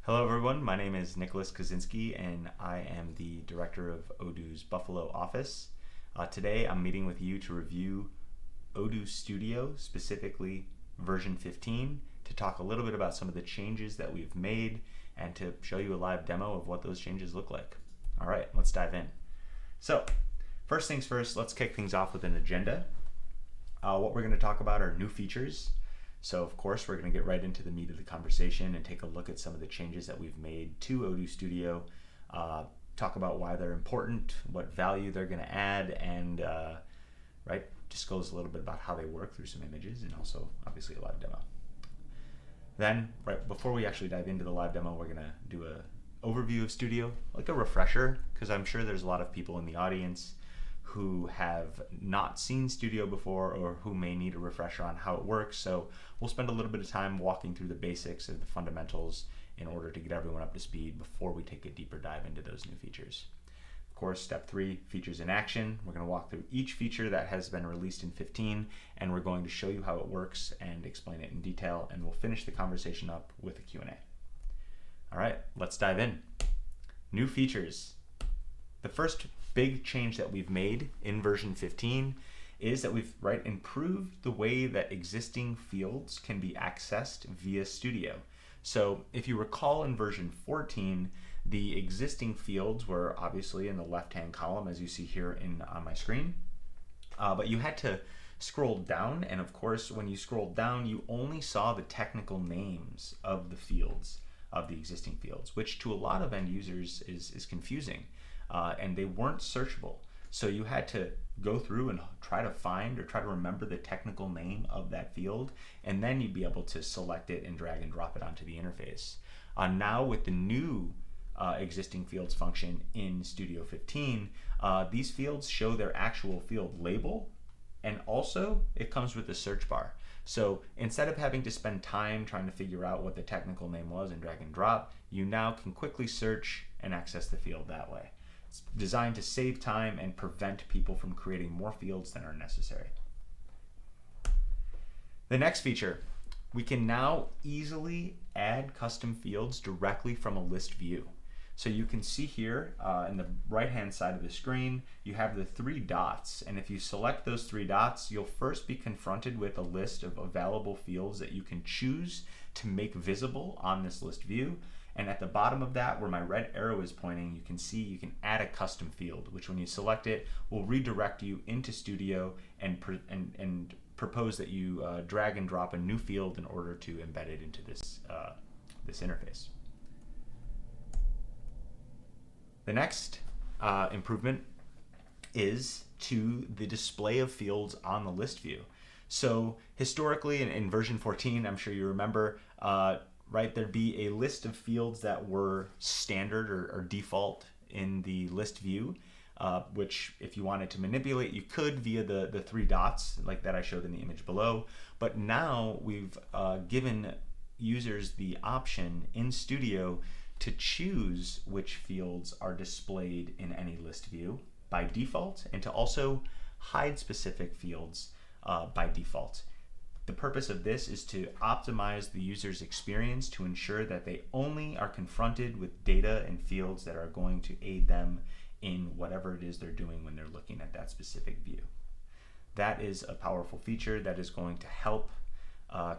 Hello everyone, my name is Nicholas Kaczynski and I am the director of Odoo's Buffalo office. Today I'm meeting with you to review Odoo Studio, specifically version 15, to talk a little bit about some of the changes that we've made and to show you a live demo of what those changes look like. Alright, let's dive in. So, first things first, let's kick things off with an agenda. What we're going to talk about are new features. So of course we're going to get right into the meat of the conversation and take a look at some of the changes that we've made to Odoo Studio, talk about why they're important, what value they're going to add, and just goes a little bit about how they work through some images and also obviously a live demo. Then right before we actually dive into the live demo, we're going to do a overview of Studio, like a refresher, because I'm sure there's a lot of people in the audience who have not seen Studio before or who may need a refresher on how it works. So we'll spend a little bit of time walking through the basics of the fundamentals in order to get everyone up to speed before we take a deeper dive into those new features. Of course, step 3, features in action. We're going to walk through each feature that has been released in 15, and we're going to show you how it works and explain it in detail, and we'll finish the conversation up with a Q&A. All right, let's dive in. New features. The first big change that we've made in version 15 is that we've improved the way that existing fields can be accessed via Studio. So if you recall, in version 14, the existing fields were obviously in the left-hand column, as you see here on my screen, but you had to scroll down, and of course when you scrolled down you only saw the technical names of the fields, of the existing fields, which to a lot of end users is confusing. And they weren't searchable. So you had to go through and try to find or try to remember the technical name of that field, and then you'd be able to select it and drag and drop it onto the interface. Now with the new existing fields function in Studio 15, these fields show their actual field label, and also it comes with a search bar. So instead of having to spend time trying to figure out what the technical name was and drag and drop, you now can quickly search and access the field that way. It's designed to save time and prevent people from creating more fields than are necessary. The next feature, we can now easily add custom fields directly from a list view. So you can see here in the right-hand side of the screen, you have the 3 dots, and if you select those 3 dots, you'll first be confronted with a list of available fields that you can choose to make visible on this list view. And at the bottom of that, where my red arrow is pointing, you can see you can add a custom field, which when you select it, will redirect you into Studio and propose that you drag and drop a new field in order to embed it into this interface. The next improvement is to the display of fields on the list view. So historically in version 14, I'm sure you remember, there'd be a list of fields that were standard or default in the list view, which if you wanted to manipulate, you could via the 3 dots like that I showed in the image below. But now we've given users the option in Studio to choose which fields are displayed in any list view by default, and to also hide specific fields by default. The purpose of this is to optimize the user's experience to ensure that they only are confronted with data and fields that are going to aid them in whatever it is they're doing when they're looking at that specific view. That is a powerful feature that is going to help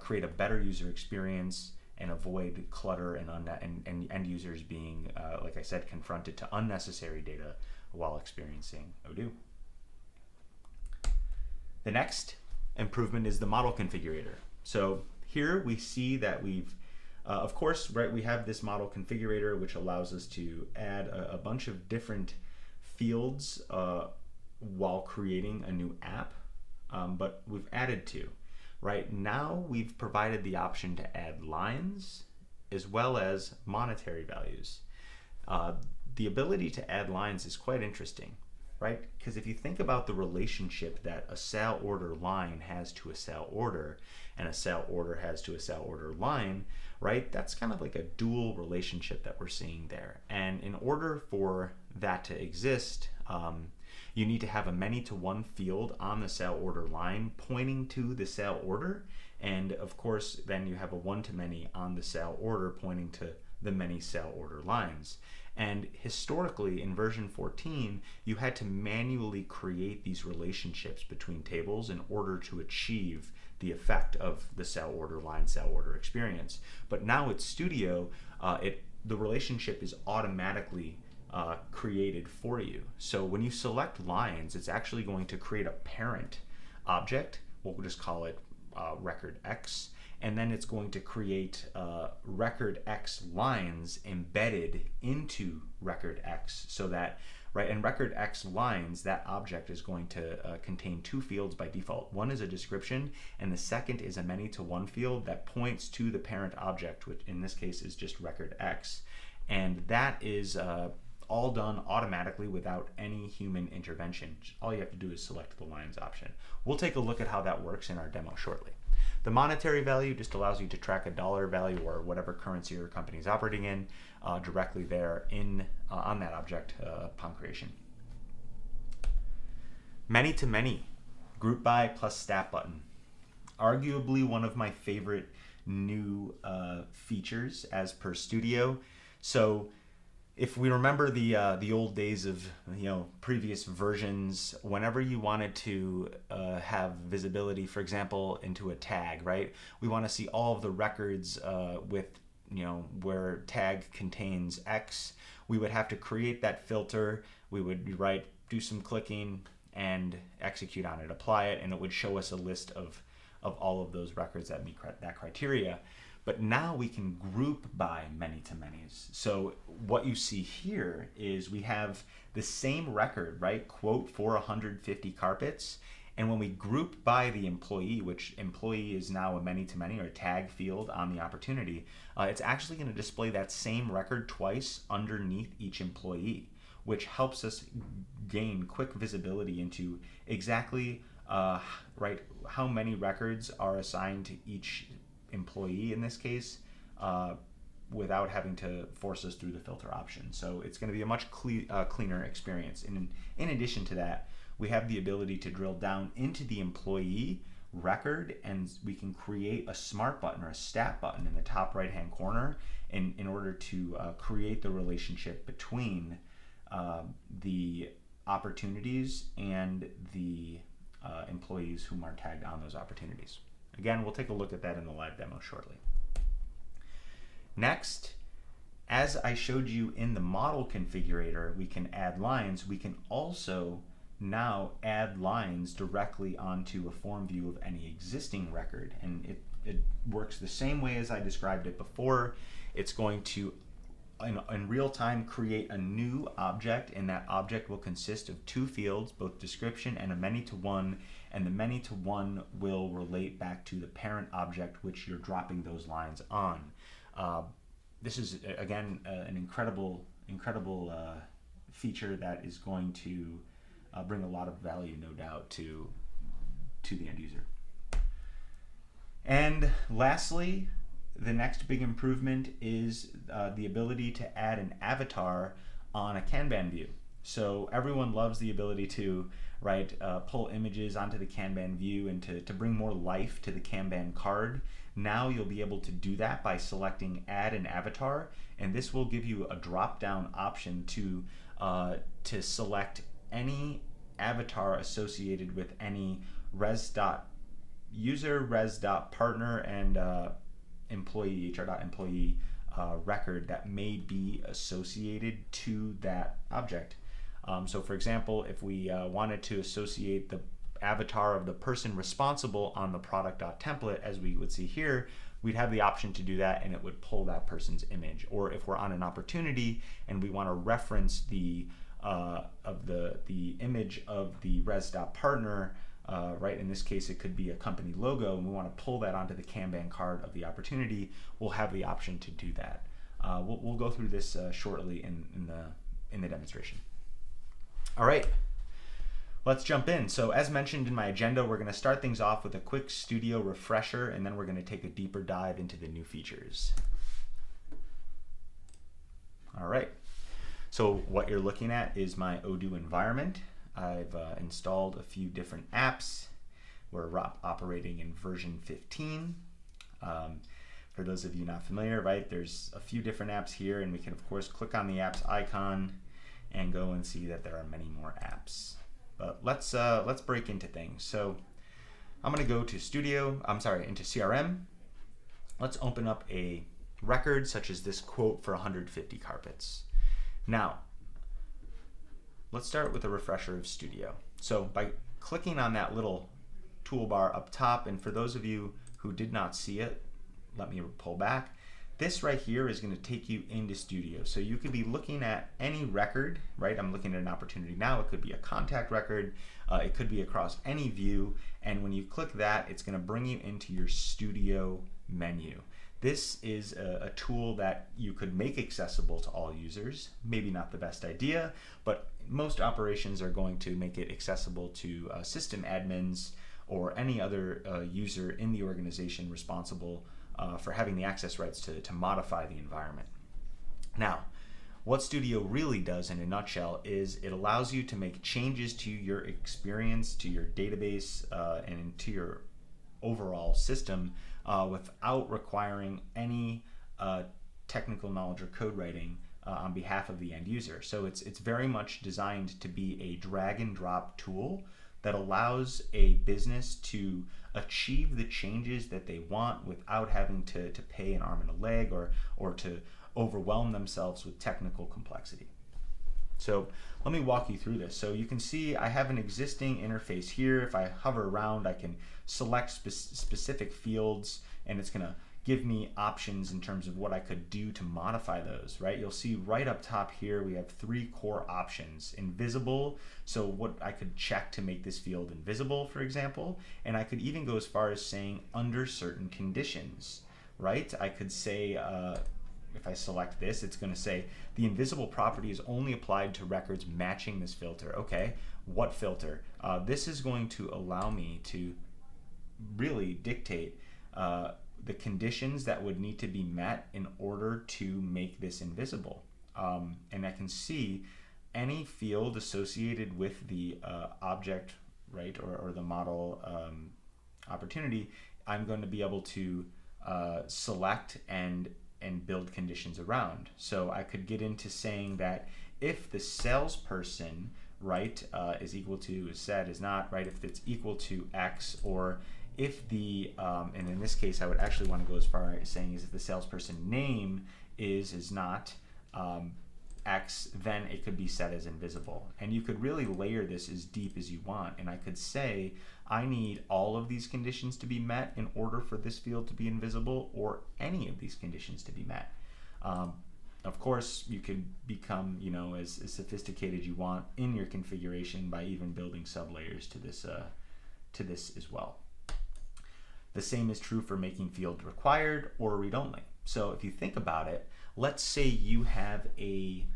create a better user experience and avoid clutter and end users being, like I said, confronted to unnecessary data while experiencing Odoo. The next improvement is the model configurator. So here we see that we've, of course, we have this model configurator, which allows us to add a bunch of different fields while creating a new app, but we've added 2. Right now we've provided the option to add lines as well as monetary values. The ability to add lines is quite interesting, right? Because if you think about the relationship that a sale order line has to a sale order and a sale order has to a sale order line, right? That's kind of like a dual relationship that we're seeing there. And in order for that to exist, you need to have a many-to-one field on the sale order line pointing to the sale order, and of course then you have a one-to-many on the sale order pointing to the many sale order lines. And historically, in version 14, you had to manually create these relationships between tables in order to achieve the effect of the sale order line, sale order experience. But now with Studio, the relationship is automatically created for you. So when you select lines, it's actually going to create a parent object. We'll just call it record X. And then it's going to create record X lines embedded into record X, so that, right, in record X lines, that object is going to contain two fields by default. One is a description, and the second is a many-to-one field that points to the parent object, which in this case is just record X. And that is all done automatically without any human intervention. All you have to do is select the lines option. We'll take a look at how that works in our demo shortly. The monetary value just allows you to track a dollar value or whatever currency your company is operating in directly there on that object upon creation. Many-to-many, group by plus stat button. Arguably one of my favorite new features as per Studio. So if we remember the old days of previous versions, whenever you wanted to have visibility, for example, into a tag, right? We want to see all of the records with where tag contains X. We would have to create that filter. We would do some clicking and execute on it, apply it, and it would show us a list of all of those records that meet that criteria. But now we can group by many-to-manys. So what you see here is we have the same record, right? Quote for 150 carpets. And when we group by the employee, which employee is now a many-to-many or a tag field on the opportunity, it's actually going to display that same record twice underneath each employee, which helps us gain quick visibility into exactly how many records are assigned to each employee in this case, without having to force us through the filter option. So it's going to be a much cleaner experience. And in addition to that, we have the ability to drill down into the employee record, and we can create a smart button or a stat button in the top right hand corner in order to create the relationship between the opportunities and the employees whom are tagged on those opportunities. Again, we'll take a look at that in the live demo shortly. Next, as I showed you in the model configurator, we can add lines. We can also now add lines directly onto a form view of any existing record. And it works the same way as I described it before. It's going to, in real time, create a new object, and that object will consist of two fields, both description and a many-to-one, and the many-to-one will relate back to the parent object which you're dropping those lines on. This is, again, an incredible feature that is going to bring a lot of value, no doubt, to the end user. And lastly, the next big improvement is the ability to add an avatar on a Kanban view. So everyone loves the ability to pull images onto the Kanban view and to bring more life to the Kanban card. Now you'll be able to do that by selecting Add an Avatar, and this will give you a drop-down option to select any avatar associated with any res.user, res.partner, and employee, hr.employee record that may be associated to that object. So for example, if we wanted to associate the avatar of the person responsible on the product.template, as we would see here, we'd have the option to do that, and it would pull that person's image. Or if we're on an opportunity and we want to reference the image of the res.partner, in this case it could be a company logo, and we want to pull that onto the Kanban card of the opportunity, we'll have the option to do that. We'll go through this shortly in the demonstration. All right, let's jump in. So as mentioned in my agenda, we're going to start things off with a quick Studio refresher, and then we're going to take a deeper dive into the new features. All right, so what you're looking at is my Odoo environment. I've installed a few different apps. We're operating in version 15. For those of you not familiar, right, there's a few different apps here, and we can of course click on the apps icon and go and see that there are many more apps. But let's break into things. So I'm going to go to into CRM. Let's open up a record such as this quote for 150 carpets. Now, let's start with a refresher of Studio. So by clicking on that little toolbar up top, and for those of you who did not see it, let me pull back. This right here is going to take you into Studio. So you could be looking at any record, right? I'm looking at an opportunity now. It could be a contact record. It could be across any view. And when you click that, it's going to bring you into your Studio menu. This is a tool that you could make accessible to all users. Maybe not the best idea, but most operations are going to make it accessible to system admins or any other user in the organization responsible for having the access rights to modify the environment. Now, what Studio really does in a nutshell is it allows you to make changes to your experience, to your database, and to your overall system without requiring any technical knowledge or code writing on behalf of the end user. So it's very much designed to be a drag and drop tool that allows a business to achieve the changes that they want without having to pay an arm and a leg or to overwhelm themselves with technical complexity. So let me walk you through this. So you can see I have an existing interface here. If I hover around, I can select specific fields, and it's going to give me options in terms of what I could do to modify those, right? You'll see right up top here we have 3 core options. Invisible, so what I could check to make this field invisible, for example, and I could even go as far as saying under certain conditions, right? I could say, if I select this, it's going to say the invisible property is only applied to records matching this filter. Okay, what filter? This is going to allow me to really dictate the conditions that would need to be met in order to make this invisible. And I can see any field associated with the object, right, or the model opportunity. I'm going to be able to select and build conditions around. So I could get into saying that if the salesperson, right, is equal to, is set, is not, right, if it's equal to X, or if the, and in this case I would actually want to go as far as saying is if the salesperson name is not X, then it could be set as invisible. And you could really layer this as deep as you want, and I could say I need all of these conditions to be met in order for this field to be invisible, or any of these conditions to be met. Of course, you could become, you know, as sophisticated as you want in your configuration by even building sublayers to this as well. The same is true for making field required or read-only. So if you think about it, let's say you have a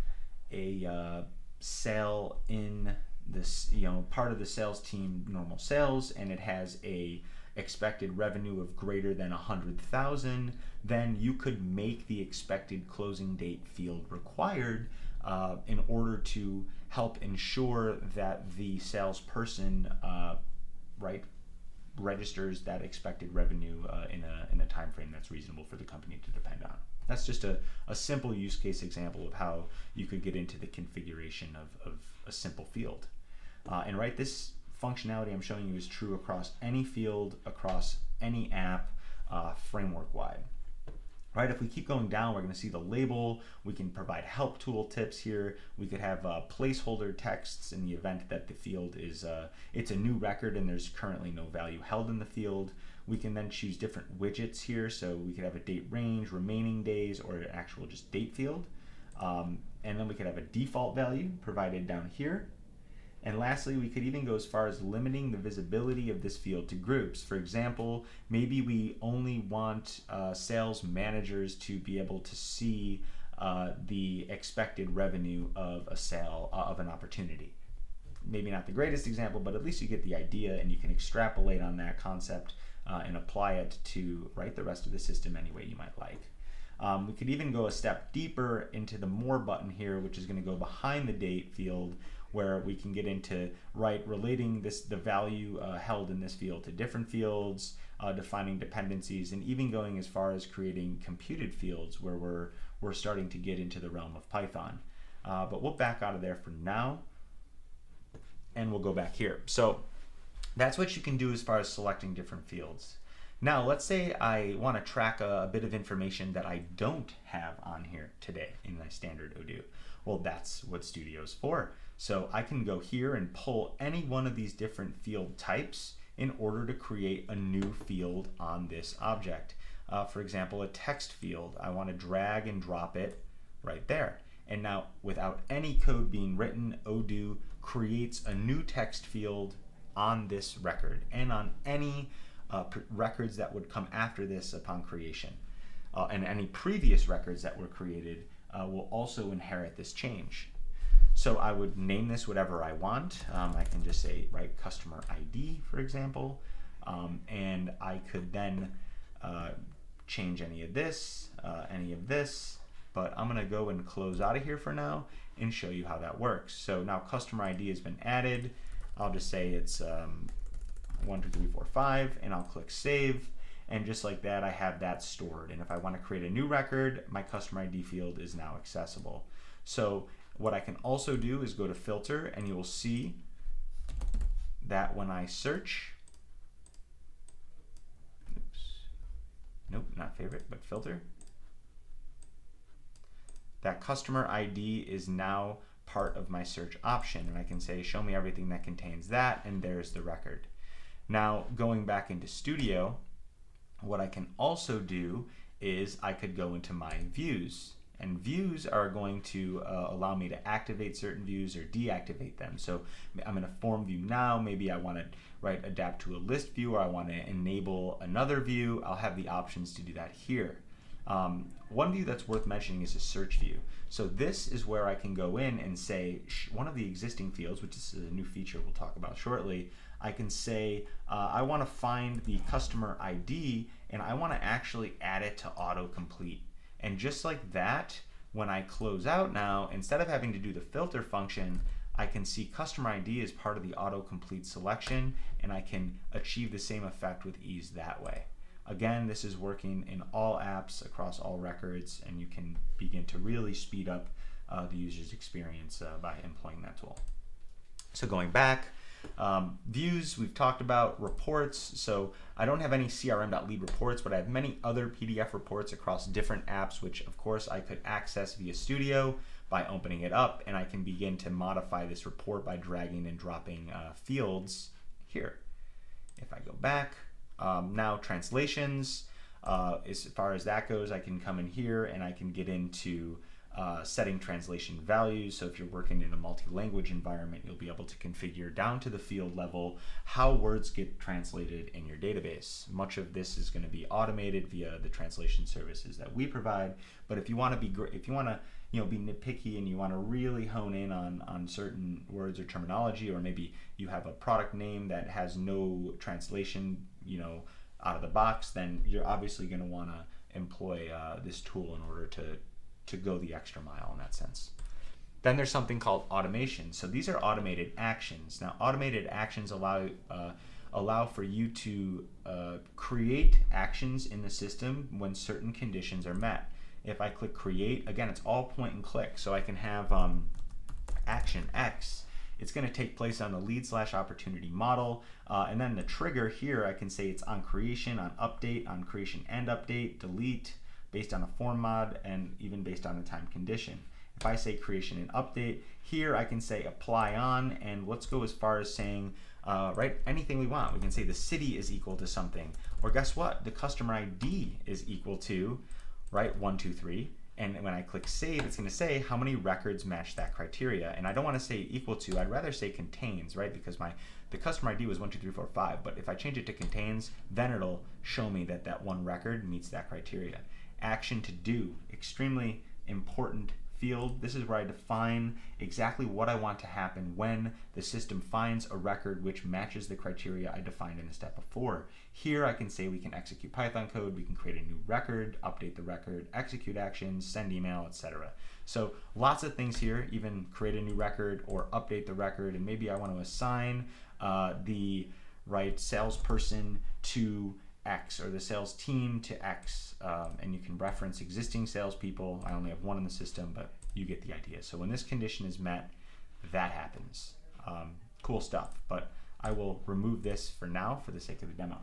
sale in this, you know, part of the sales team, normal sales, and it has a expected revenue of greater than 100,000, then you could make the expected closing date field required in order to help ensure that the salesperson, right, registers that expected revenue in a time frame that's reasonable for the company to depend on. That's just a simple use case example of how you could get into the configuration of a simple field. And right, this functionality I'm showing you is true across any field, across any app, framework-wide. Right, if we keep going down, we're going to see the label. We can provide help tool tips here. We could have placeholder texts in the event that the field is it's a new record and there's currently no value held in the field. We can then choose different widgets here, so we could have a date range, remaining days, or an actual just date field. And then we could have a default value provided down here. And lastly, we could even go as far as limiting the visibility of this field to groups. For example, maybe we only want sales managers to be able to see the expected revenue of a sale, of an opportunity. Maybe not the greatest example, but at least you get the idea, and you can extrapolate on that concept and apply it to, right, the rest of the system any way you might like. We could even go a step deeper into the More button here, which is going to go behind the date field, where we can get into relating the value held in this field to different fields, defining dependencies, and even going as far as creating computed fields, where we're starting to get into the realm of Python. But we'll back out of there for now, and we'll go back here. So that's what you can do as far as selecting different fields. Now, let's say I want to track a bit of information that I don't have on here today in my standard Odoo. Well, that's what Studio's for. So I can go here and pull any one of these different field types in order to create a new field on this object. For example, a text field. I want to drag and drop it right there. And now, without any code being written, Odoo creates a new text field on this record and on any records that would come after this upon creation. And any previous records that were created will also inherit this change. So I would name this whatever I want. I can just say, customer ID, for example. And I could then change any of this, but I'm gonna go and close out of here for now and show you how that works. So now customer ID has been added. I'll just say it's 1, 2, 3, 4, 5, and I'll click save. And just like that, I have that stored. And if I want to create a new record, my customer ID field is now accessible. So what I can also do is go to filter, and you will see that when I search, nope, not favorite, but filter, that customer ID is now part of my search option. And I can say, show me everything that contains that, and there's the record. Now, going back into Studio, what I can also do is I could go into my views, and views are going to allow me to activate certain views or deactivate them. So I'm in a form view now. Maybe I want to adapt to a list view, or I want to enable another view. I'll have the options to do that here. One view that's worth mentioning is a search view. So this is where I can go in and say one of the existing fields, which is a new feature we'll talk about shortly. I can say I want to find the customer ID, and I want to actually add it to autocomplete. And just like that, when I close out now, instead of having to do the filter function, I can see customer ID as part of the autocomplete selection, and I can achieve the same effect with ease that way. Again, this is working in all apps across all records, and you can begin to really speed up the user's experience by employing that tool. So going back, views, we've talked about. Reports, so I don't have any crm.lead reports, but I have many other PDF reports across different apps, which of course I could access via Studio by opening it up, and I can begin to modify this report by dragging and dropping fields here. If I go back, now translations, as far as that goes, I can come in here and I can get into setting translation values. So if you're working in a multi-language environment, you'll be able to configure down to the field level how words get translated in your database. Much of this is going to be automated via the translation services that we provide. But if you want to be be nitpicky and you want to really hone in on certain words or terminology, or maybe you have a product name that has no translation, out of the box, then you're obviously going to want to employ this tool in order to go the extra mile in that sense. Then there's something called automation. So these are automated actions. Now, automated actions allow for you to create actions in the system when certain conditions are met. If I click create, again, it's all point and click. So I can have action X. It's going to take place on the lead/opportunity model. And then the trigger here, I can say it's on creation, on update, on creation and update, delete, based on a form mod, and even based on a time condition. If I say creation and update, here I can say apply on, and let's go as far as saying, anything we want. We can say the city is equal to something, or guess what? The customer ID is equal to, 1, 2, 3. And when I click save, it's going to say how many records match that criteria. And I don't want to say equal to, I'd rather say contains, because the customer ID was 1, 2, 3, 4, 5. But if I change it to contains, then it'll show me that that one record meets that criteria. Action to do, extremely important field. This is where I define exactly what I want to happen when the system finds a record which matches the criteria I defined in the step before. Here I can say we can execute Python code, we can create a new record, update the record, execute actions, send email, etc. So lots of things here, even create a new record or update the record, and maybe I want to assign the right salesperson to X or the sales team to X, and you can reference existing salespeople. I only have one in the system, but you get the idea. So when this condition is met, that happens. Cool stuff, but I will remove this for now for the sake of the demo.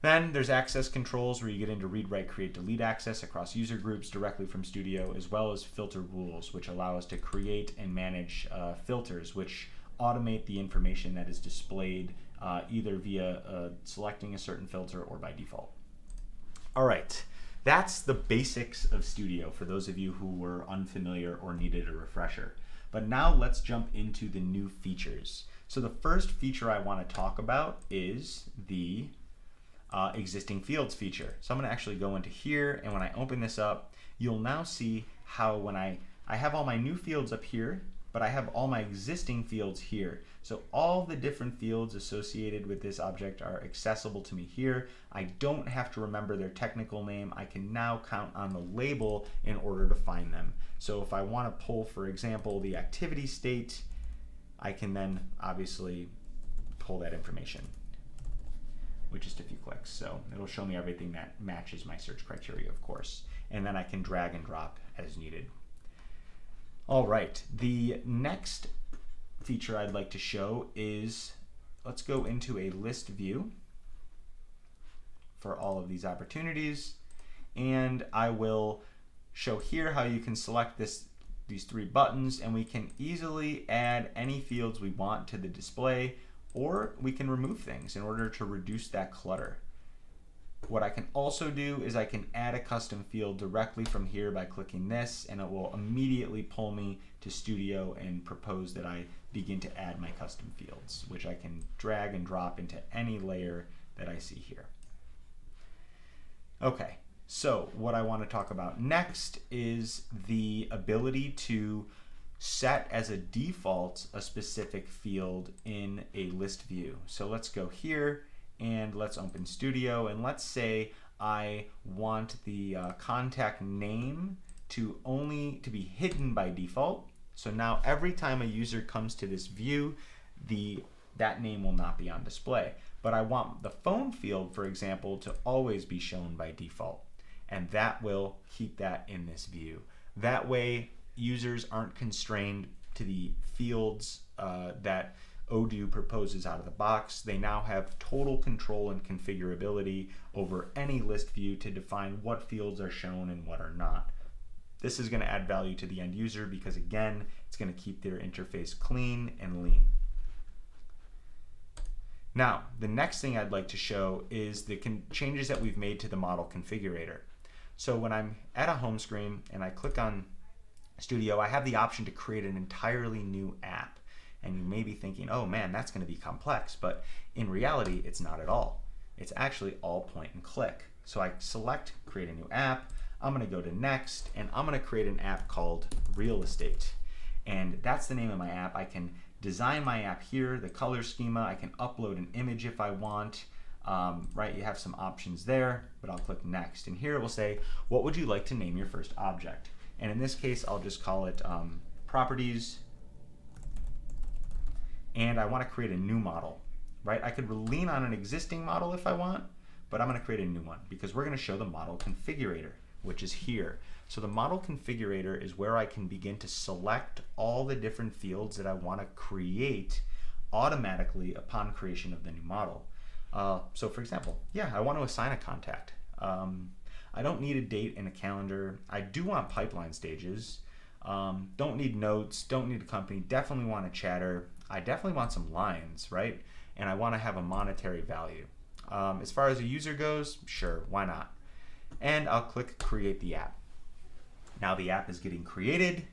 Then there's access controls where you get into read, write, create, delete access across user groups directly from Studio, as well as filter rules, which allow us to create and manage filters, which automate the information that is displayed either via selecting a certain filter or by default. All right, that's the basics of Studio for those of you who were unfamiliar or needed a refresher. But now let's jump into the new features. So the first feature I want to talk about is the existing fields feature. So I'm going to actually go into here, and when I open this up, you'll now see how when I have all my new fields up here, but I have all my existing fields here. So all the different fields associated with this object are accessible to me here. I don't have to remember their technical name. I can now count on the label in order to find them. So if I want to pull, for example, the activity state, I can then obviously pull that information with just a few clicks. So it'll show me everything that matches my search criteria, of course. And then I can drag and drop as needed. All right, the next feature I'd like to show is, let's go into a list view for all of these opportunities, and I will show here how you can select these three buttons, and we can easily add any fields we want to the display, or we can remove things in order to reduce that clutter. What I can also do is I can add a custom field directly from here by clicking this, and it will immediately pull me to Studio and propose that I begin to add my custom fields, which I can drag and drop into any layer that I see here. Okay, so what I want to talk about next is the ability to set as a default a specific field in a list view. So let's go here and let's open Studio, and let's say I want the contact name to be hidden by default. So now every time a user comes to this view, that name will not be on display. But I want the phone field, for example, to always be shown by default, and that will keep that in this view. That way users aren't constrained to the fields that Odoo proposes out of the box. They now have total control and configurability over any list view to define what fields are shown and what are not. This is going to add value to the end user because, again, it's going to keep their interface clean and lean. Now, the next thing I'd like to show is the changes that we've made to the model configurator. So when I'm at a home screen and I click on Studio, I have the option to create an entirely new app. And you may be thinking, oh man, that's going to be complex, but in reality, it's not at all. It's actually all point and click. So I select create a new app, I'm going to go to next, and I'm going to create an app called Real Estate. And that's the name of my app. I can design my app here, the color schema, I can upload an image if I want, right? You have some options there, but I'll click next. And here it will say, what would you like to name your first object? And in this case, I'll just call it properties. And I want to create a new model, right? I could lean on an existing model if I want, but I'm going to create a new one because we're going to show the model configurator, which is here. So the model configurator is where I can begin to select all the different fields that I want to create automatically upon creation of the new model. So for example, I want to assign a contact. I don't need a date and a calendar. I do want pipeline stages. Don't need notes, don't need a company, definitely want a chatter. I definitely want some lines, right? And I want to have a monetary value. As far as a user goes, sure, why not? And I'll click create the app. Now the app is getting created,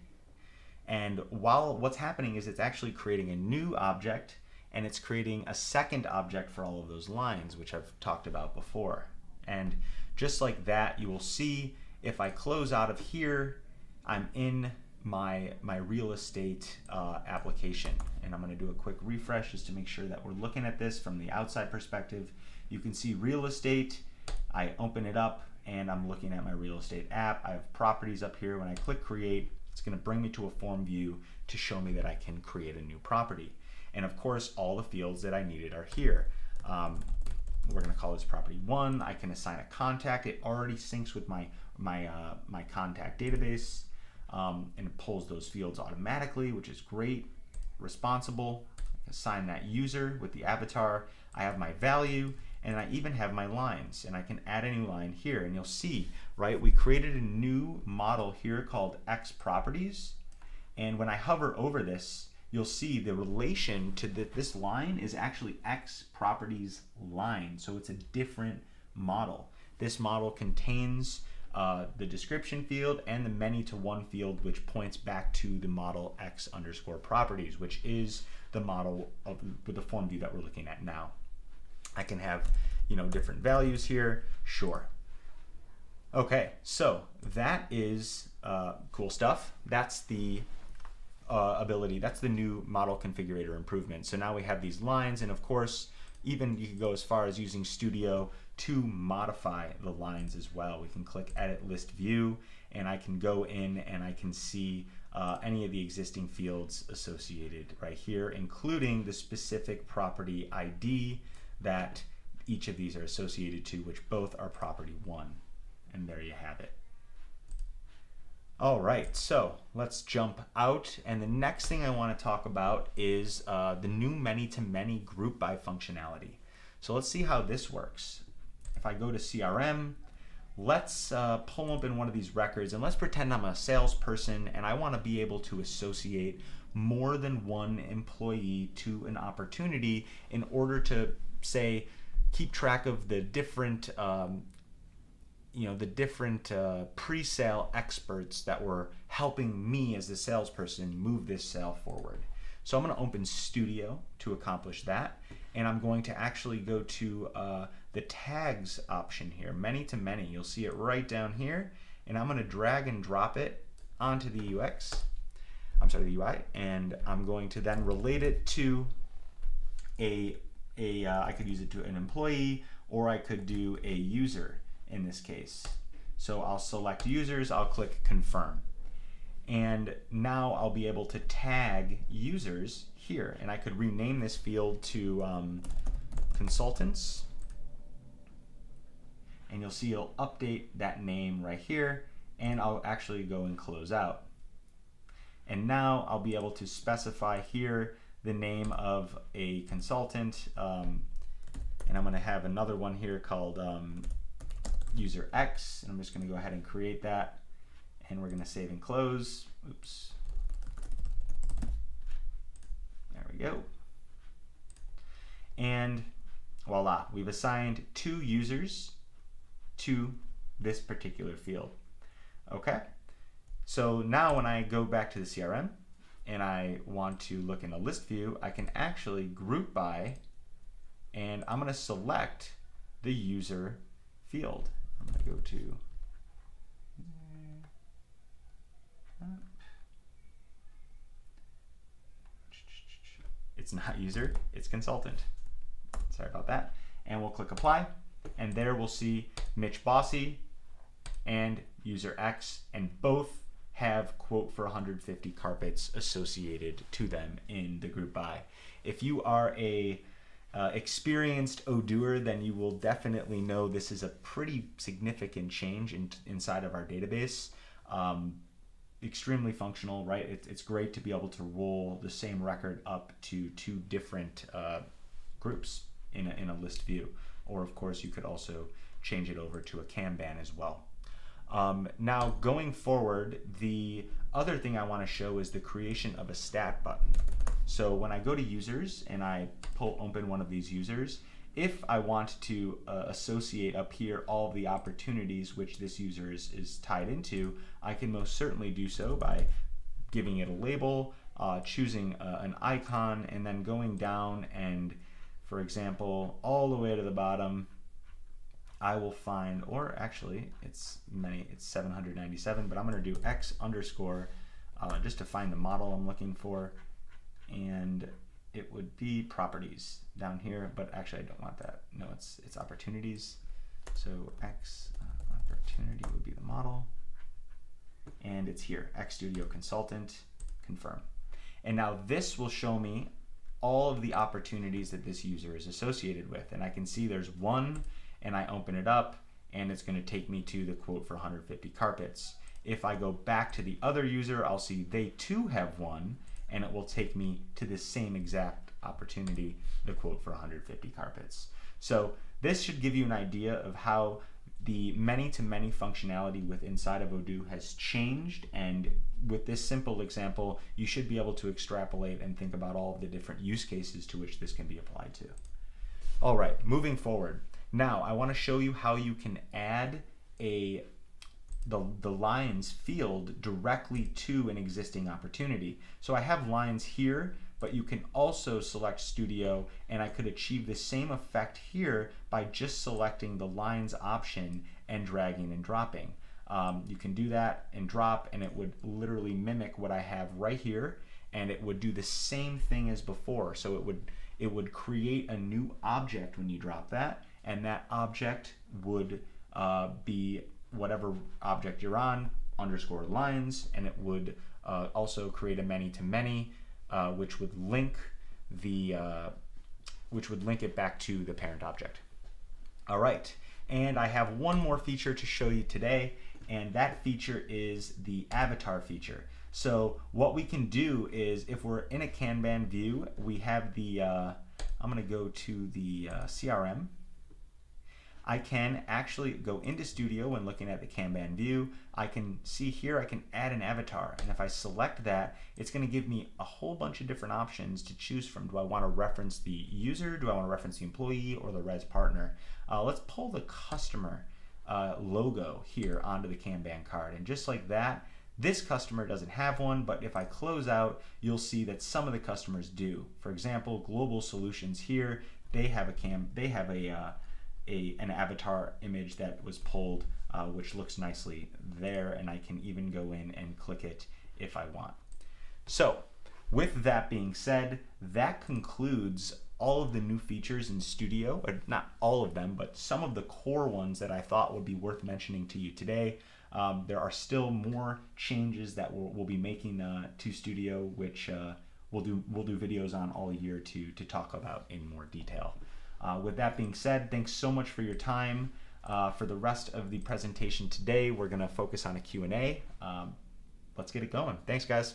and what's happening is it's actually creating a new object, and it's creating a second object for all of those lines, which I've talked about before. And just like that, you will see if I close out of here, I'm in my real estate application, and I'm going to do a quick refresh just to make sure that we're looking at this from the outside perspective. You can see real estate. I open it up and I'm looking at my real estate app. I have properties up here. When I click create, it's going to bring me to a form view to show me that I can create a new property. And of course, all the fields that I needed are here. We're going to call this property 1. I can assign a contact. It already syncs with my contact database, and it pulls those fields automatically, which is great. Responsible. Assign that user with the avatar. I have my value, and I even have my lines, and I can add a new line here. And you'll see, right, we created a new model here called X properties, and when I hover over this, you'll see the relation to this line is actually X properties line, so it's a different model. This model contains the description field and the many-to-one field, which points back to the model X underscore properties, which is the model of the form view that we're looking at now. I can have, different values here, sure. Okay, so that is cool stuff. That's the ability, that's the new model configurator improvement. So now we have these lines, and of course, even you can go as far as using Studio to modify the lines as well. We can click Edit List View, and I can go in and I can see any of the existing fields associated right here, including the specific property ID that each of these are associated to, which both are property 1. And there you have it. All right, so let's jump out, and the next thing I want to talk about is the new many-to-many group by functionality. So let's see how this works. If I go to CRM, let's pull open one of these records, and let's pretend I'm a salesperson and I want to be able to associate more than one employee to an opportunity in order to, say, keep track of the different pre-sale experts that were helping me as the salesperson move this sale forward. So I'm going to open Studio to accomplish that, and I'm going to actually go to the tags option here, many to many. You'll see it right down here, and I'm going to drag and drop it onto the the UI, and I'm going to then relate it to I could use it to an employee, or I could do a user in this case. So I'll select users, I'll click confirm. And now I'll be able to tag users here, and I could rename this field to consultants, and you'll see it'll update that name right here, and I'll actually go and close out. And now I'll be able to specify here the name of a consultant, and I'm going to have another one here called user X, and I'm just going to go ahead and create that, and we're going to save and close. Oops. There we go. And voila, we've assigned 2 users to this particular field. Okay, so now when I go back to the CRM and I want to look in a list view, I can actually group by, and I'm going to select the user field. I'm going to go to it's not user, it's consultant. Sorry about that. And we'll click apply, and there we'll see Mitch Bossy and user X, and both have quote for 150 carpets associated to them in the group by. If you are a experienced Odooer, then you will definitely know this is a pretty significant change inside of our database. Extremely functional, right? It's great to be able to roll the same record up to 2 different groups in a list view. Or of course you could also change it over to a Kanban as well. Now going forward, the other thing I want to show is the creation of a stat button. So when I go to users and I open one of these users, if I want to associate up here all of the opportunities which this user is tied into, I can most certainly do so by giving it a label, choosing an icon, and then going down and, for example, all the way to the bottom, I will find, or actually it's 797, but I'm going to do X underscore just to find the model I'm looking for, and it would be properties down here, but actually I don't want that. No, it's opportunities. So X opportunity would be the model, and it's here, X Studio Consultant, confirm. And now this will show me all of the opportunities that this user is associated with, and I can see there's one, and I open it up, and it's going to take me to the quote for 150 carpets. If I go back to the other user, I'll see they too have one, and it will take me to the same exact opportunity, the quote for 150 carpets. So this should give you an idea of how the many-to-many functionality with inside of Odoo has changed, and with this simple example, you should be able to extrapolate and think about all of the different use cases to which this can be applied to. All right, moving forward. Now, I want to show you how you can add the lines field directly to an existing opportunity. So I have lines here, but you can also select Studio, and I could achieve the same effect here by just selecting the lines option and dragging and dropping. You can do that and drop, and it would literally mimic what I have right here, and it would do the same thing as before. So it would create a new object when you drop that, and that object would be whatever object you're on, underscore lines, and it would also create a many-to-many, which would link it back to the parent object. All right, and I have one more feature to show you today, and that feature is the avatar feature. So what we can do is, if we're in a Kanban view, we have the, I'm gonna go to the CRM. I can actually go into Studio when looking at the Kanban view. I can see here I can add an avatar, and if I select that, it's going to give me a whole bunch of different options to choose from. Do I want to reference the user? Do I want to reference the employee or the res partner? Let's pull the customer logo here onto the Kanban card, and just like that, this customer doesn't have one, but if I close out, you'll see that some of the customers do. For example, Global Solutions here, they have an avatar image that was pulled, which looks nicely there, and I can even go in and click it if I want. So with that being said, that concludes all of the new features in Studio, or not all of them, but some of the core ones that I thought would be worth mentioning to you today. There are still more changes that we'll be making to Studio, which we'll do videos on all year to talk about in more detail. With that being said, thanks so much for your time. For the rest of the presentation today, we're going to focus on a Q&A. Let's get it going. Thanks, guys.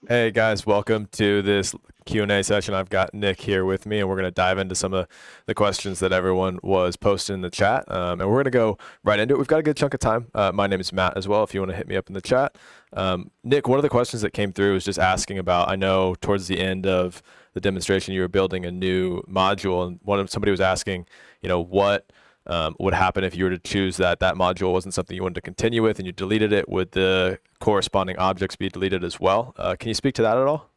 Hey guys, welcome to this Q&A session. I've got Nick here with me, and we're going to dive into some of the questions that everyone was posting in the chat, and we're going to go right into it. We've got a good chunk of time. My name is Matt as well, if you want to hit me up in the chat. Nick, one of the questions that came through was just asking about, I know towards the end of the demonstration you were building a new module, and somebody was asking, what would happen if you were to choose that module wasn't something you wanted to continue with and you deleted it? Would the corresponding objects be deleted as well? Can you speak to that at all?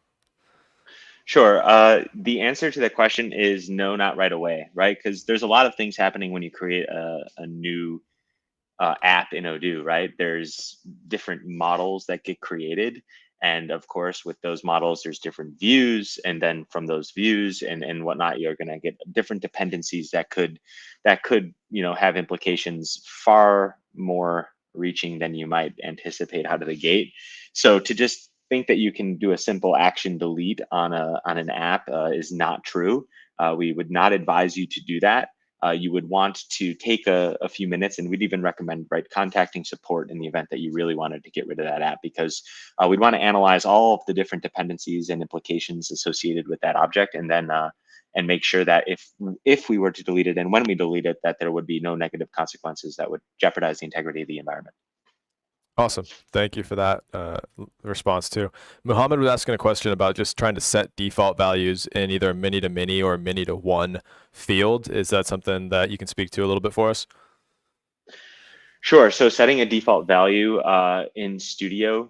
Sure. The answer to that question is no, not right away, right? Because there's a lot of things happening when you create a new app in Odoo, right? There's different models that get created. And of course, with those models, there's different views. And then from those views and whatnot, you're going to get different dependencies that could have implications far more reaching than you might anticipate out of the gate. So to just think that you can do a simple action delete on an app is not true. We would not advise you to do that. You would want to take a few minutes, and we'd even recommend contacting support in the event that you really wanted to get rid of that app, because we'd want to analyze all of the different dependencies and implications associated with that object, and then and make sure that if we were to delete it and when we delete it, that there would be no negative consequences that would jeopardize the integrity of the environment. Awesome. Thank you for that response too. Muhammad was asking a question about just trying to set default values in either a many to many or many to one field. Is that something that you can speak to a little bit for us? Sure. So setting a default value in Studio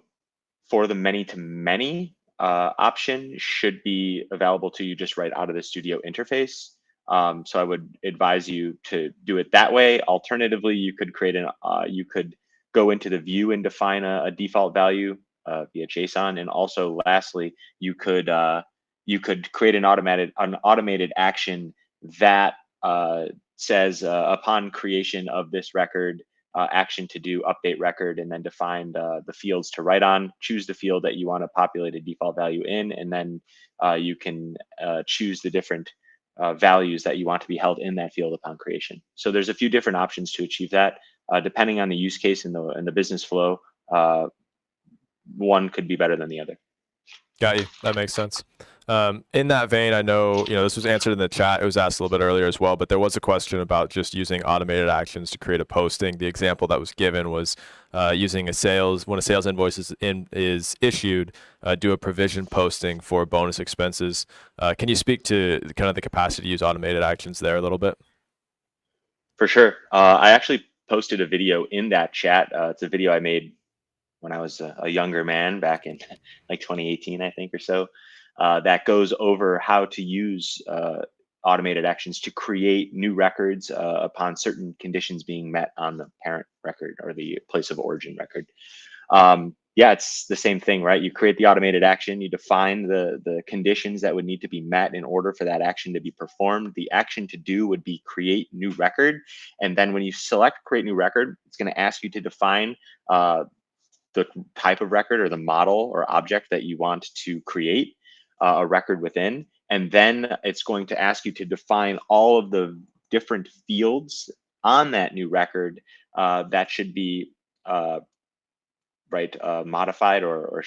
for the many to many option should be available to you just right out of the Studio interface. So I would advise you to do it that way. Alternatively, you could you could go into the view and define a default value via JSON. And also, lastly, you could create an automated action that says upon creation of this record, action to do update record, and then define the fields to write on. Choose the field that you want to populate a default value in, and then you can choose the different values that you want to be held in that field upon creation. So there's a few different options to achieve that. Depending on the use case and the business flow, one could be better than the other. Got you. That makes sense. In that vein, I know, this was answered in the chat. It was asked a little bit earlier as well, but there was a question about just using automated actions to create a posting. The example that was given was using when a sales invoice is issued, do a provision posting for bonus expenses. Can you speak to kind of the capacity to use automated actions there a little bit? For sure. I actually posted a video in that chat. It's a video I made when I was a younger man back in like 2018, I think, or so. That goes over how to use automated actions to create new records upon certain conditions being met on the parent record or the place of origin record. Yeah, it's the same thing, right? You create the automated action, you define the conditions that would need to be met in order for that action to be performed. The action to do would be create new record. And then when you select create new record, it's going to ask you to define the type of record or the model or object that you want to create a record within. And then it's going to ask you to define all of the different fields on that new record that should be modified, or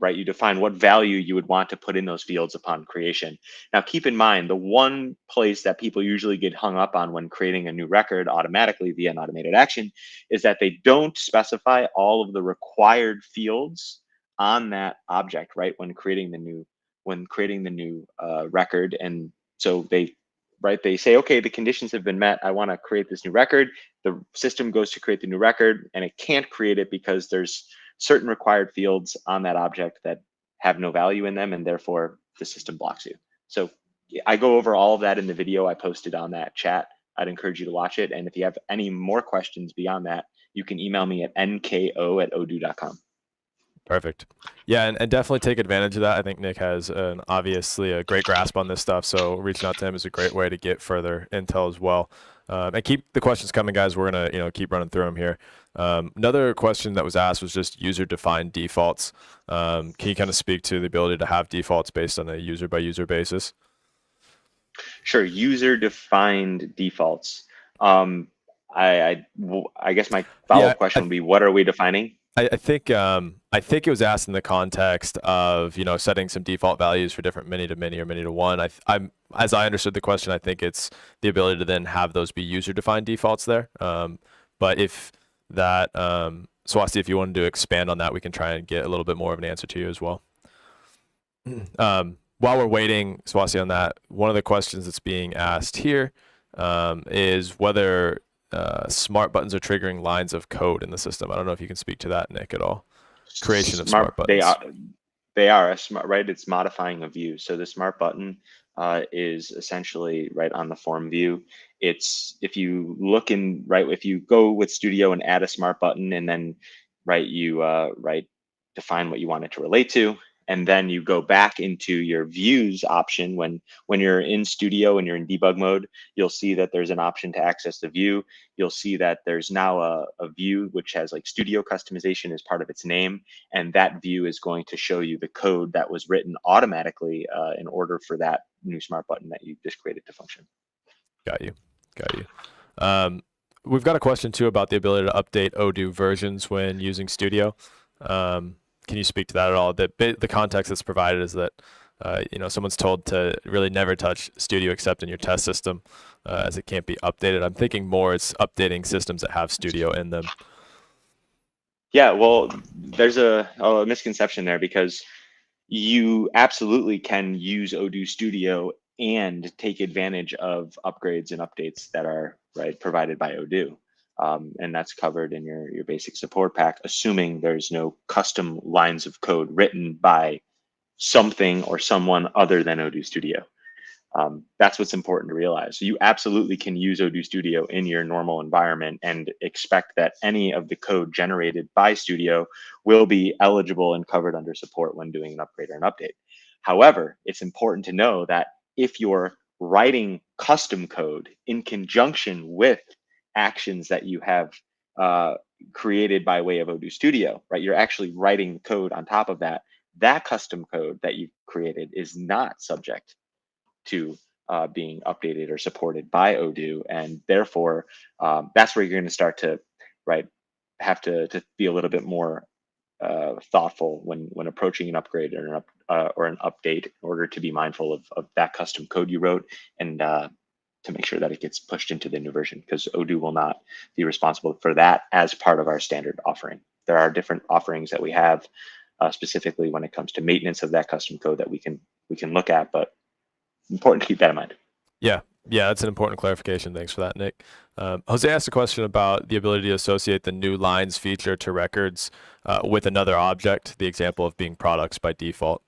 you define what value you would want to put in those fields upon creation. Now, keep in mind, the one place that people usually get hung up on when creating a new record automatically via an automated action is that they don't specify all of the required fields on that object, right? When creating the new record. And so they say, okay, the conditions have been met. I want to create this new record. The system goes to create the new record and it can't create it because there's certain required fields on that object that have no value in them, and therefore the system blocks you. So I go over all of that in the video I posted on that chat. I'd encourage you to watch it. And if you have any more questions beyond that, you can email me at nko@odoo.com. Perfect. Yeah, and definitely take advantage of that. I think Nick has obviously a great grasp on this stuff, so reaching out to him is a great way to get further intel as well. And keep the questions coming, guys. We're gonna keep running through them here. Another question that was asked was just user-defined defaults. Can you kind of speak to the ability to have defaults based on a user-by-user basis? Sure. User-defined defaults. I guess my follow-up question would be, what are we defining? I think it was asked in the context of setting some default values for different many to many or many to one. As I understood the question, I think it's the ability to then have those be user-defined defaults there. But if that, Swasti, if you wanted to expand on that, we can try and get a little bit more of an answer to you as well. While we're waiting, Swasti, on that, one of the questions that's being asked here is whether smart buttons are triggering lines of code in the system. I don't know if you can speak to that, Nick, at all. Creation of smart buttons. They are a smart, right? It's modifying a view. So the smart button is essentially right on the form view. It's if you go with Studio and add a smart button, and then define what you want it to relate to. And then you go back into your views option. When you're in Studio and you're in debug mode, you'll see that there's an option to access the view. You'll see that there's now a view which has like Studio customization as part of its name. And that view is going to show you the code that was written automatically in order for that new smart button that you just created to function. Got you. We've got a question too about the ability to update Odoo versions when using Studio. Can you speak to that at all? The context that's provided is that someone's told to really never touch Studio except in your test system, as it can't be updated. I'm thinking more it's updating systems that have Studio in them. Yeah, well, there's a misconception there, because you absolutely can use Odoo Studio and take advantage of upgrades and updates that are provided by Odoo. And that's covered in your basic support pack, assuming there's no custom lines of code written by something or someone other than Odoo Studio. That's what's important to realize. So you absolutely can use Odoo Studio in your normal environment and expect that any of the code generated by Studio will be eligible and covered under support when doing an upgrade or an update. However, it's important to know that if you're writing custom code in conjunction with actions that you have created by way of Odoo Studio, right? You're actually writing code on top of that. That custom code that you've created is not subject to being updated or supported by Odoo, and therefore that's where you're going to start to have to be a little bit more thoughtful when approaching an upgrade or an update, in order to be mindful of that custom code you wrote, and to make sure that it gets pushed into the new version, because Odoo will not be responsible for that as part of our standard offering. There are different offerings that we have specifically when it comes to maintenance of that custom code that we can look at, but important to keep that in mind. Yeah, that's an important clarification. Thanks for that, Nick. Jose asked a question about the ability to associate the new lines feature to records with another object, the example of being products by default.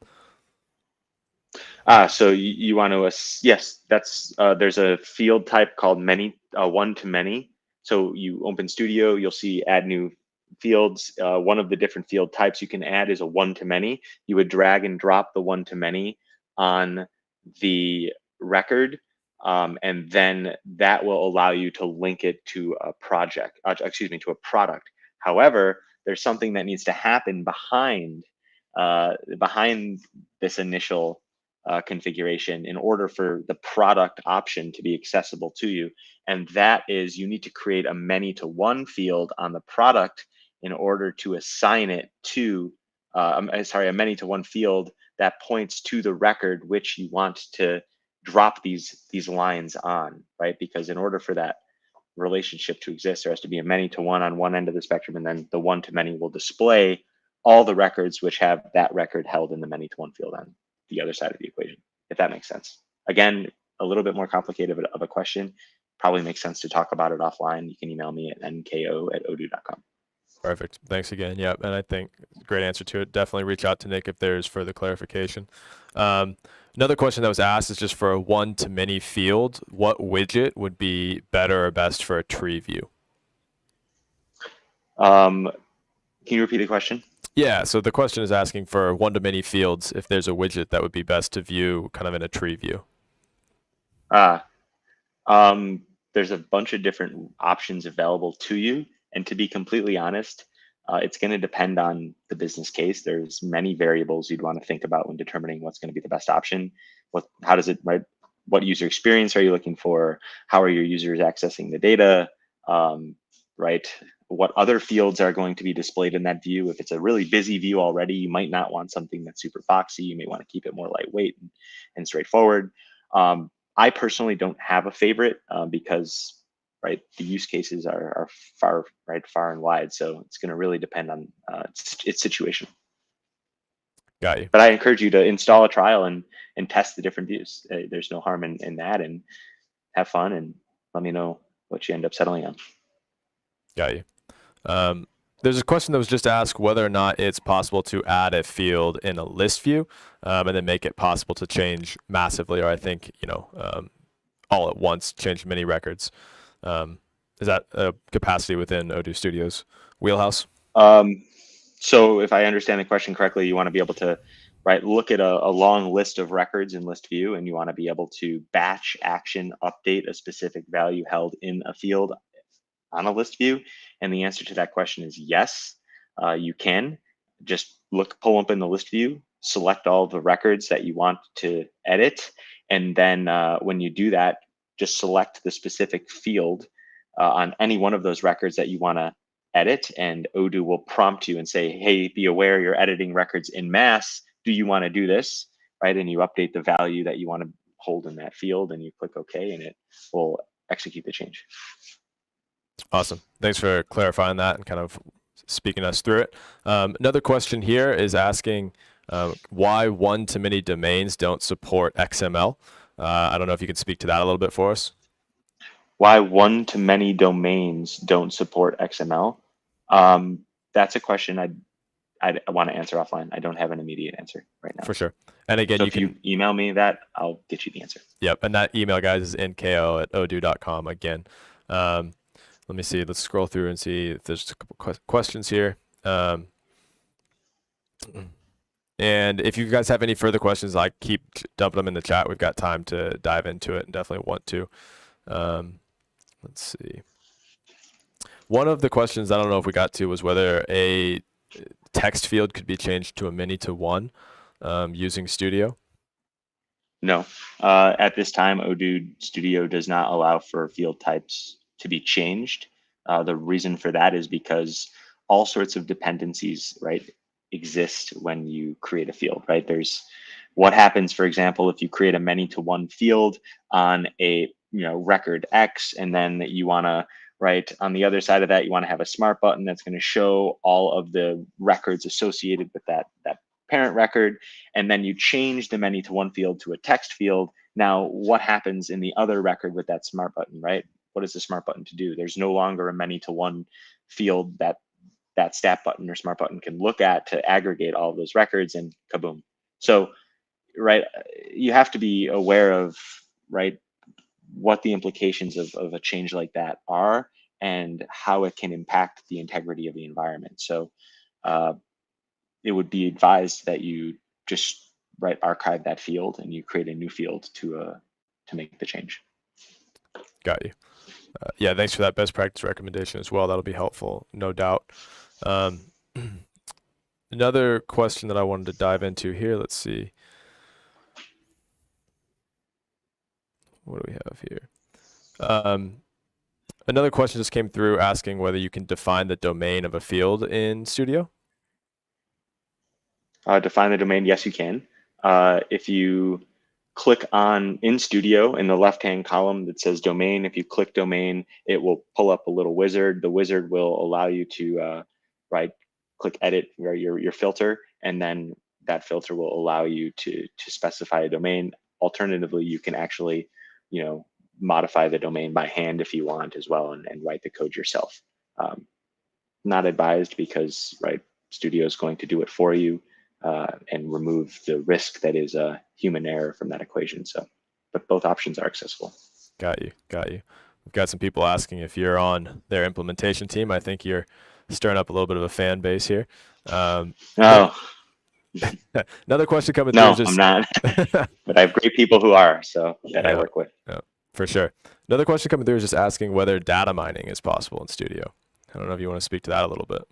So you want to, yes, that's, there's a field type called one-to-many. So you open Studio, you'll see add new fields. One of the different field types you can add is a one-to-many. You would drag and drop the one-to-many on the record, and then that will allow you to link it to a project, to a product. However, there's something that needs to happen behind this initial configuration in order for the product option to be accessible to you. And that is, you need to create a many-to-one field on the product in order to assign it to, a many-to-one field that points to the record which you want to drop these lines on, right? Because in order for that relationship to exist, there has to be a many-to-one on one end of the spectrum, and then the one-to-many will display all the records which have that record held in the many-to-one field on the other side of the equation, if that makes sense. Again, a little bit more complicated of a question. Probably makes sense to talk about it offline. You can email me at nko@odoo.com. Perfect. Thanks again. Yeah, and I think great answer to it. Definitely reach out to Nick if there's further clarification. Another question that was asked is just for a one-to-many field, what widget would be better or best for a tree view? Can you repeat the question? Yeah, so the question is asking for one-to-many fields, if there's a widget that would be best to view kind of in a tree view. There's a bunch of different options available to you. And to be completely honest, it's going to depend on the business case. There's many variables you'd want to think about when determining what's going to be the best option. How does it, what user experience are you looking for? How are your users accessing the data? What other fields are going to be displayed in that view? If it's a really busy view already, you might not want something that's super boxy. You may want to keep it more lightweight and straightforward. I personally don't have a favorite because the use cases are far and wide. So it's going to really depend on its situation. Got you. But I encourage you to install a trial and test the different views. There's no harm in that, and have fun and let me know what you end up settling on. Got you. There's a question that was just asked whether or not it's possible to add a field in a list view and then make it possible to change massively, or I think, all at once, change many records. Is that a capacity within Odoo Studio's wheelhouse? So if I understand the question correctly, you want to be able to look at a long list of records in list view, and you want to be able to batch action update a specific value held in a field on a list view. And the answer to that question is yes, you can. Just pull up in the list view, select all the records that you want to edit, and then when you do that, just select the specific field on any one of those records that you want to edit, and Odoo will prompt you and say, hey, be aware you're editing records in mass. Do you want to do this? And you update the value that you want to hold in that field, and you click OK, and it will execute the change. Awesome. Thanks for clarifying that and kind of speaking us through it. Another question here is asking why one-to-many domains don't support XML. I don't know if you could speak to that a little bit for us. Why one-to-many domains don't support XML? That's a question I want to answer offline. I don't have an immediate answer right now. For sure. And again, so if you email me that, I'll get you the answer. Yep. And that email, guys, is nko@odoo.com again. Let me see. Let's scroll through and see if there's a couple questions here. And if you guys have any further questions, I keep dumping them in the chat. We've got time to dive into it and definitely want to. Let's see. One of the questions I don't know if we got to was whether a text field could be changed to a minitoone using Studio. No. At this time, Odoo Studio does not allow for field types to be changed. The reason for that is because all sorts of dependencies, right, exist when you create a field, right? There's what happens, for example, if you create a many-to-one field on a record X, and then you want to, right, on the other side of that, you want to have a smart button that's going to show all of the records associated with that parent record, and then you change the many-to-one field to a text field. Now, what happens in the other record with that smart button, right? What is the smart button to do? There's no longer a many-to-one field that stat button or smart button can look at to aggregate all of those records, and kaboom. So, right, you have to be aware of, right, what the implications of a change like that are and how it can impact the integrity of the environment. So it would be advised that you just archive that field and you create a new field to make the change. Got you. Yeah, thanks for that best practice recommendation as well. That'll be helpful, no doubt. Another question that I wanted to dive into here. Let's see. What do we have here? Another question just came through asking whether you can define the domain of a field in Studio. Define the domain, yes, you can. If you click on in Studio in the left-hand column that says domain, if you click domain, it will pull up a little wizard. The wizard will allow you to click edit your filter, and then that filter will allow you to specify a domain. Alternatively, you can actually modify the domain by hand if you want as well, and write the code yourself. Not advised because Studio is going to do it for you and remove the risk that is a human error from that equation. So, but both options are accessible. Got you. We've got some people asking if you're on their implementation team. I think you're stirring up a little bit of a fan base here. Another question coming through. No, I'm not. But I have great people who are, so that I work with. Yeah, for sure. Another question coming through is just asking whether data mining is possible in Studio. I don't know if you want to speak to that a little bit.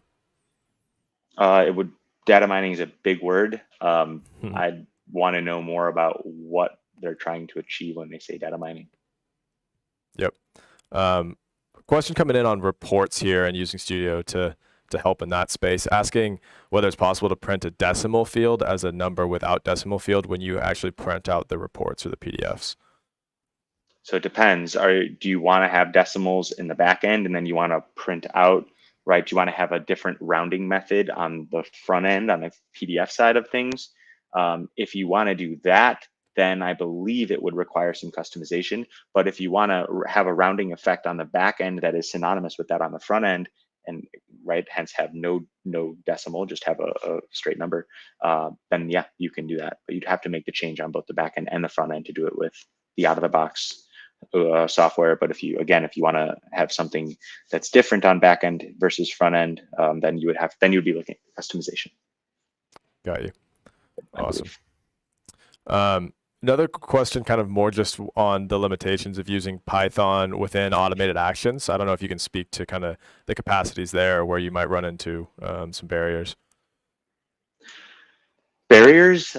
Data mining is a big word. I'd want to know more about what they're trying to achieve when they say data mining. Yep. Question coming in on reports here and using Studio to help in that space, asking whether it's possible to print a decimal field as a number without decimal field when you actually print out the reports or the PDFs. So it depends. Do you want to have decimals in the back end and then you want to print out, right? Do you want to have a different rounding method on the front end, on the PDF side of things? If you want to do that, then I believe it would require some customization. But if you want to have a rounding effect on the back end that is synonymous with that on the front end, and hence have no decimal, just have a straight number, then yeah, you can do that. But you'd have to make the change on both the back end and the front end to do it with the out of the box software. But if you want to have something that's different on back end versus front end, then you would be looking at customization. Got you. Awesome. Another question, kind of more just on the limitations of using Python within automated actions. I don't know if you can speak to kind of the capacities there where you might run into some barriers. Barriers,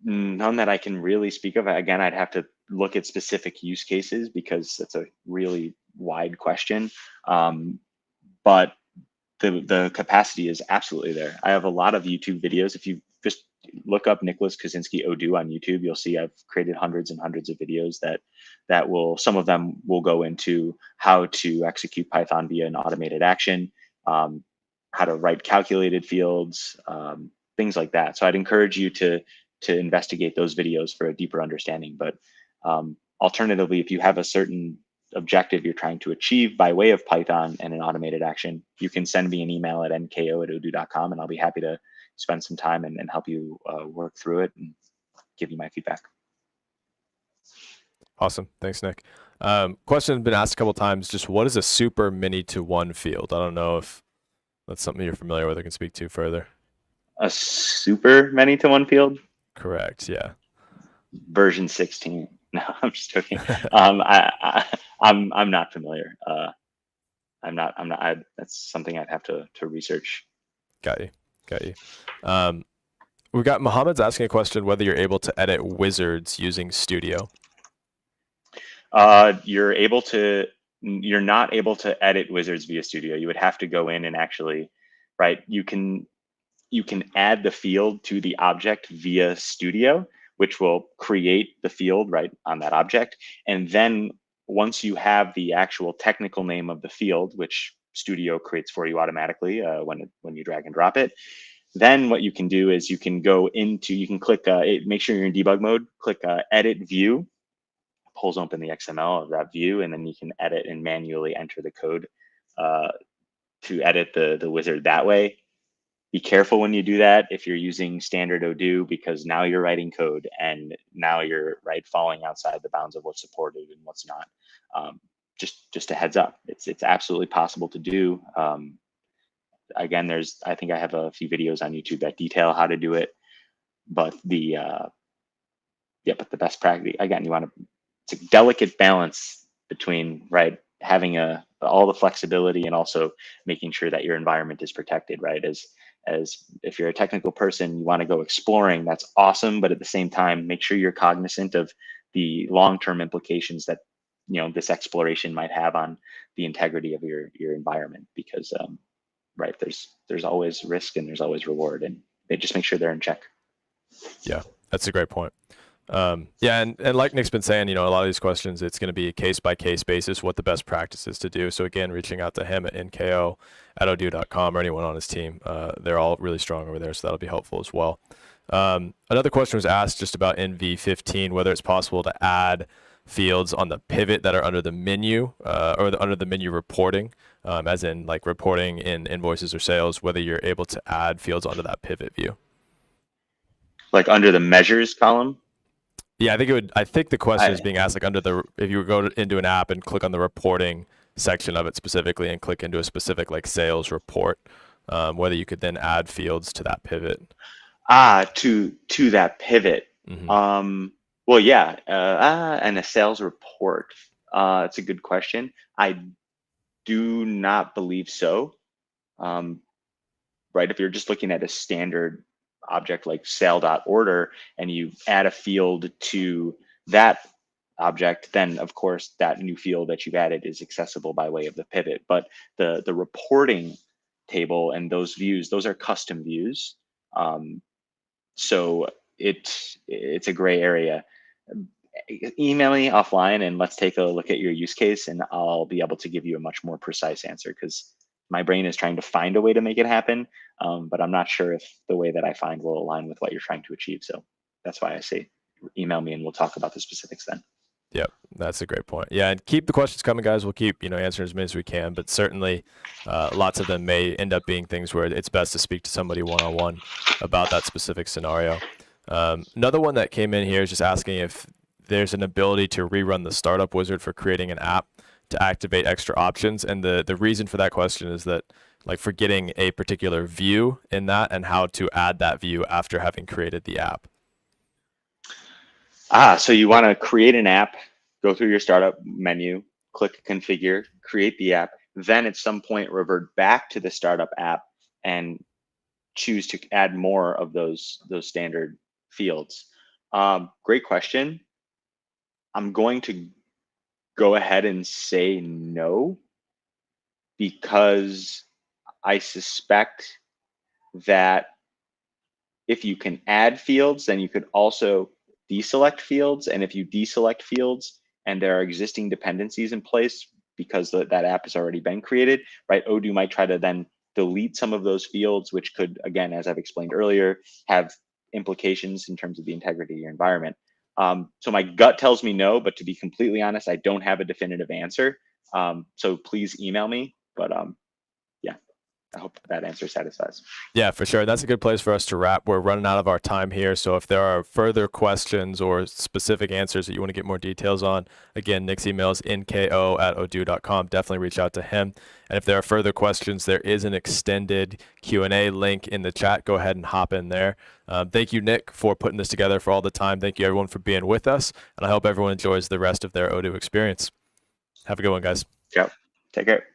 none that I can really speak of. Again, I'd have to look at specific use cases because that's a really wide question. But the capacity is absolutely there. I have a lot of YouTube videos. If you just look up Nicholas Kaczynski Odoo on YouTube, you'll see I've created hundreds and hundreds of videos that will, some of them will go into how to execute Python via an automated action. how to write calculated fields, things like that. So I'd encourage you to investigate those videos for a deeper understanding. But alternatively, if you have a certain objective you're trying to achieve by way of Python and an automated action, you can send me an email at nko@odoo.com, and I'll be happy to spend some time and help you work through it and give you my feedback. Awesome. Thanks, Nick. Question has been asked a couple times. Just what is a super many-to-one field? I don't know if that's something you're familiar with or can speak to further. A super many-to-one field? Correct. Yeah. Version 16. No, I'm just joking. I'm not familiar. That's something I'd have to research. Got you. We've got Mohammed's asking a question whether you're able to edit wizards using Studio. You're not able to edit wizards via Studio. You would have to go in and actually, right? You can add the field to the object via Studio, which will create the field right on that object. And then once you have the actual technical name of the field, which Studio creates for you automatically when you drag and drop it, then what you can do is you can click, make sure you're in debug mode, click edit view, pulls open the XML of that view, and then you can edit and manually enter the code to edit the wizard that way. Be careful when you do that if you're using standard Odoo, because now you're writing code and now you're falling outside the bounds of what's supported and what's not. Just a heads up, it's absolutely possible to do. Again, I think I have a few videos on YouTube that detail how to do it, but the best practice, again, it's a delicate balance between having all the flexibility and also making sure that your environment is protected, right? As if you're a technical person, you want to go exploring, that's awesome, but at the same time, make sure you're cognizant of the long-term implications that this exploration might have on the integrity of your environment, because there's always risk and there's always reward, and they just make sure they're in check. Yeah, that's a great point. Yeah, and like Nick's been saying, a lot of these questions, it's going to be a case-by-case basis what the best practice is to do. So again, reaching out to him at nko@odoo.com or anyone on his team, they're all really strong over there, so that'll be helpful as well. Another question was asked just about in V15, whether it's possible to add fields on the pivot that are under the menu under the menu reporting, as in reporting in invoices or sales, whether you're able to add fields onto that pivot view. Under the measures column? Yeah, I think the question is being asked if you go into an app and click on the reporting section of it specifically and click into a specific sales report, whether you could then add fields to that pivot. To that pivot. Mm-hmm. Well, yeah, and a sales report. It's a good question. I do not believe so. If you're just looking at a standard object like sale.order and you add a field to that object, then of course that new field that you've added is accessible by way of the pivot. But the reporting table and those views, those are custom views. So it's a gray area. Email me offline and let's take a look at your use case, and I'll be able to give you a much more precise answer, because my brain is trying to find a way to make it happen, but I'm not sure if the way that I find will align with what you're trying to achieve. So that's why I say email me and we'll talk about the specifics then. Yep, that's a great point. Yeah, and keep the questions coming, guys. We'll keep answering as many as we can, but certainly lots of them may end up being things where it's best to speak to somebody one-on-one about that specific scenario. Another one that came in here is just asking if there's an ability to rerun the startup wizard for creating an app to activate extra options. And the reason for that question is that for getting a particular view in that and how to add that view after having created the app. So you want to create an app, go through your startup menu, click configure, create the app, then at some point revert back to the startup app and choose to add more of those standard fields. Great question. I'm going to go ahead and say no, because I suspect that if you can add fields, then you could also deselect fields. And if you deselect fields and there are existing dependencies in place because that app has already been created, Odoo might try to then delete some of those fields, which could, again, as I've explained earlier, have implications in terms of the integrity of your environment. So my gut tells me no, but to be completely honest, I don't have a definitive answer. So please email me. But yeah, I hope that answer satisfies. Yeah, for sure. That's a good place for us to wrap. We're running out of our time here. So if there are further questions or specific answers that you want to get more details on, again, Nick's email is nko@odoo.com. Definitely reach out to him. And if there are further questions, there is an extended Q&A link in the chat. Go ahead and hop in there. Thank you, Nick, for putting this together for all the time. Thank you, everyone, for being with us. And I hope everyone enjoys the rest of their Odoo experience. Have a good one, guys. Yep. Take care.